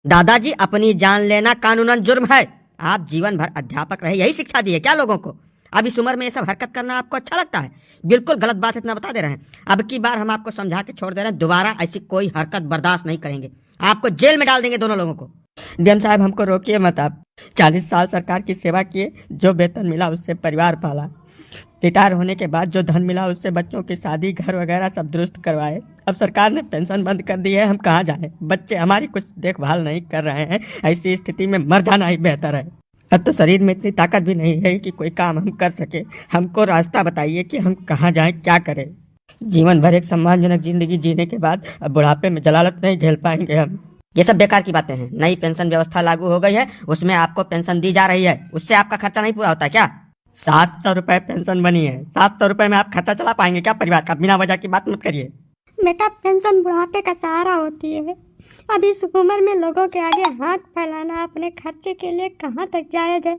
दादाजी, अपनी जान लेना कानूनन जुर्म है। आप जीवन भर अध्यापक रहे, यही शिक्षा दी है क्या लोगों को? अब इस उम्र में ये सब हरकत करना आपको अच्छा लगता है? बिल्कुल गलत बात है, इतना बता दे रहे हैं। अब की बार हम आपको समझा के छोड़ दे रहे हैं, दोबारा ऐसी कोई हरकत बर्दाश्त नहीं करेंगे। आपको जेल में डाल देंगे दोनों लोगों को। डीएम साहब, हमको रोकिए मत आप। 40 साल सरकार की सेवा किए, जो वेतन मिला उससे परिवार पाला। रिटायर होने के बाद जो धन मिला उससे बच्चों की शादी, घर वगैरह सब दुरुस्त करवाए। अब सरकार ने पेंशन बंद कर दी है, हम कहाँ जाएं? बच्चे हमारी कुछ देखभाल नहीं कर रहे हैं। ऐसी स्थिति में मर जाना ही बेहतर है। अब तो शरीर में इतनी ताकत भी नहीं है कि कोई काम हम कर सके। हमको रास्ता बताइए कि हम कहाँ जाएं, क्या करें। जीवन भर एक सम्मानजनक जिंदगी जीने के बाद अब बुढ़ापे में जलालत नहीं झेल पाएंगे हम। ये सब बेकार की बातें हैं। नई पेंशन व्यवस्था लागू हो गई है, उसमें आपको पेंशन दी जा रही है। उससे आपका खर्चा नहीं पूरा होता क्या? 700 रुपए पेंशन बनी है। 700 रुपए में आप खर्चा चला पाएंगे क्या परिवार का? बिना वजह की बात मत करिए। बेटा, पेंशन बुढ़ापे का सहारा होती है। अब इस उम्र में लोगों के आगे हाथ फैलाना अपने खर्चे के लिए कहाँ तक जायज है?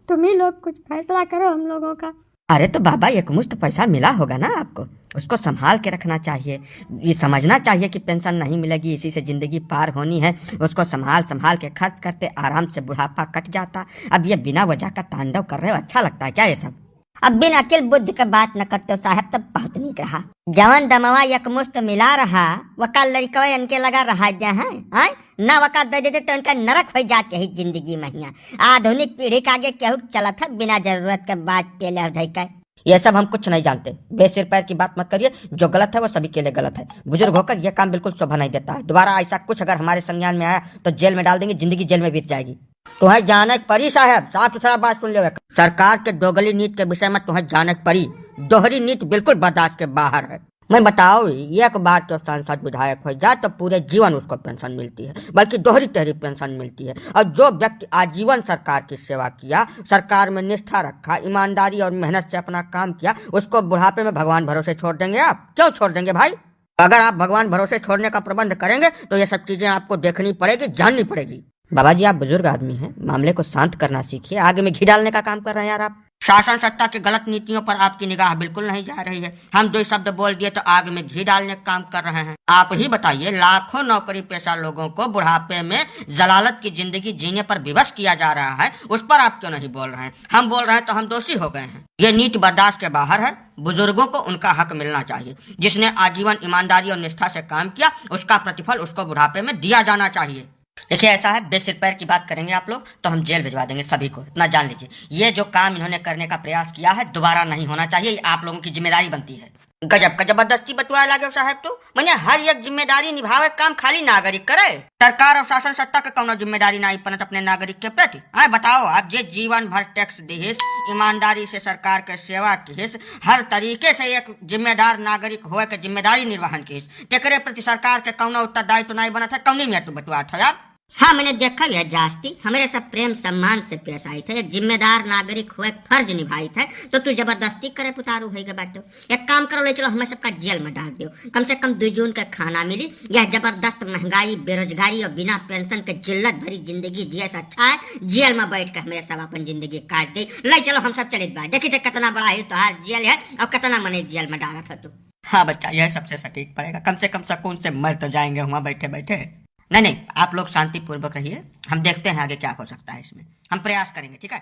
तुम ही लोग कुछ फैसला करो हम लोगों का। अरे तो बाबा, एक मुश्त पैसा मिला होगा ना आपको, उसको संभाल के रखना चाहिए। ये समझना चाहिए कि पेंशन नहीं मिलेगी, इसी से जिंदगी पार होनी है। उसको संभाल संभाल के खर्च करते आराम से बुढ़ापा कट जाता। अब ये बिना वजह का तांडव कर रहे हो, अच्छा लगता है क्या ये सब? अब बिन अकिल बुद्धि के बात न करते हो साहब, तब बहुत नीक रहा। जवन दमवा यकमुश्त मिला रहा, वका लड़कवा इनके लगा रहा जा है, न वका दे देते तो इनका नरक हो जाते ही जिंदगी महिया। आधुनिक पीढ़ी के आगे केहू चला था बिना जरूरत के बात पेले धई के। ये सब हम कुछ नहीं जानते, बेसिर पैर की बात मत करिए। जो गलत है वो सभी के लिए गलत है। बुजुर्ग होकर यह काम बिल्कुल शोभा नहीं देता है। दोबारा ऐसा कुछ अगर हमारे संज्ञान में आया तो जेल में डाल देंगे, जिंदगी जेल में बीत जाएगी। तुम्हें जानक परी साहब, साफ सुथरा बात सुन ले। सरकार के दोगली नीति के विषय में तुम्हें जानक परी। दोहरी नीति बिल्कुल बर्दाश्त के बाहर है। मैं बताओ, एक बार तो सांसद विधायक हो जाए तो पूरे जीवन उसको पेंशन मिलती है, बल्कि दोहरी तेहरी पेंशन मिलती है। और जो व्यक्ति आजीवन सरकार की सेवा किया, सरकार में निष्ठा रखा, ईमानदारी और मेहनत से अपना काम किया, उसको बुढ़ापे में भगवान भरोसे छोड़ देंगे आप? क्यों छोड़ देंगे भाई? अगर आप भगवान भरोसे छोड़ने का प्रबंध करेंगे तो ये सब चीजें आपको देखनी पड़ेगी, जाननी पड़ेगी। बाबा जी, आप बुजुर्ग आदमी हैं, मामले को शांत करना सीखिए। आगे में घी डालने का काम कर रहे हैं यार आप। शासन सत्ता की गलत नीतियों पर आपकी निगाह बिल्कुल नहीं जा रही है। हम 2 शब्द बोल दिए तो आग में घी डालने का काम कर रहे हैं। आप ही बताइए, लाखों नौकरी पेशा लोगों को बुढ़ापे में जलालत की जिंदगी जीने पर विवश किया जा रहा है, उस पर आप क्यों नहीं बोल रहे हैं? हम बोल रहे हैं तो हम दोषी हो गए हैं। ये नीति बर्दाश्त के बाहर है। बुजुर्गों को उनका हक मिलना चाहिए। जिसने आजीवन ईमानदारी और निष्ठा से काम किया, उसका प्रतिफल उसको बुढ़ापे में दिया जाना चाहिए। देखिए, ऐसा है, बेसिर पैर की बात करेंगे आप लोग तो हम जेल भिजवा देंगे सभी को, इतना जान लीजिए। ये जो काम इन्होंने करने का प्रयास किया है दोबारा नहीं होना चाहिए, आप लोगों की जिम्मेदारी बनती है। गजब का जबरदस्ती बतुआ लागे साहब। तो मैंने हर एक जिम्मेदारी निभावे काम खाली नागरिक करे। सरकार और शासन सत्ता के कौनो जिम्मेदारी नहीं बनत अपने नागरिक के प्रति। बताओ, आप जे जीवन भर टैक्स दिहिस, ईमानदारी से सरकार के सेवा किहिस, हर तरीके से एक जिम्मेदार नागरिक होए के जिम्मेदारी निर्वहन किहिस, तेकरे प्रति सरकार के कौनो उत्तरदायित्व नहीं बनत है। कौनी में तू बतुआ था यार? हाँ, मैंने देखा है जास्ती हमारे सब प्रेम सम्मान से पेश आई थे। एक जिम्मेदार नागरिक हुए फर्ज निभाई थे, तो तू जबरदस्ती करे पुतारू है बाटो। एक काम करो, ले चलो हमें सबका जेल में डाल दियो। कम से कम 2 जून का खाना मिली। यह जबरदस्त महंगाई, बेरोजगारी और बिना पेंशन के जिल्लत भरी जिंदगी जिए से अच्छा है जेल में बैठ कर हमें सब अपन जिंदगी काट दी। ले चलो हम सब चले बाहर। देखी थे कितना बड़ा है तोहार जेल है और कितना मने जेल में डाला था तू। हाँ बच्चा, यह सबसे सटीक पड़ेगा। कम से कम सुकून से मर तो जाएंगे वहाँ बैठे बैठे। नहीं, आप लोग शांतिपूर्वक रहिए। हम देखते हैं आगे क्या हो सकता है इसमें। हम प्रयास करेंगे, ठीक है?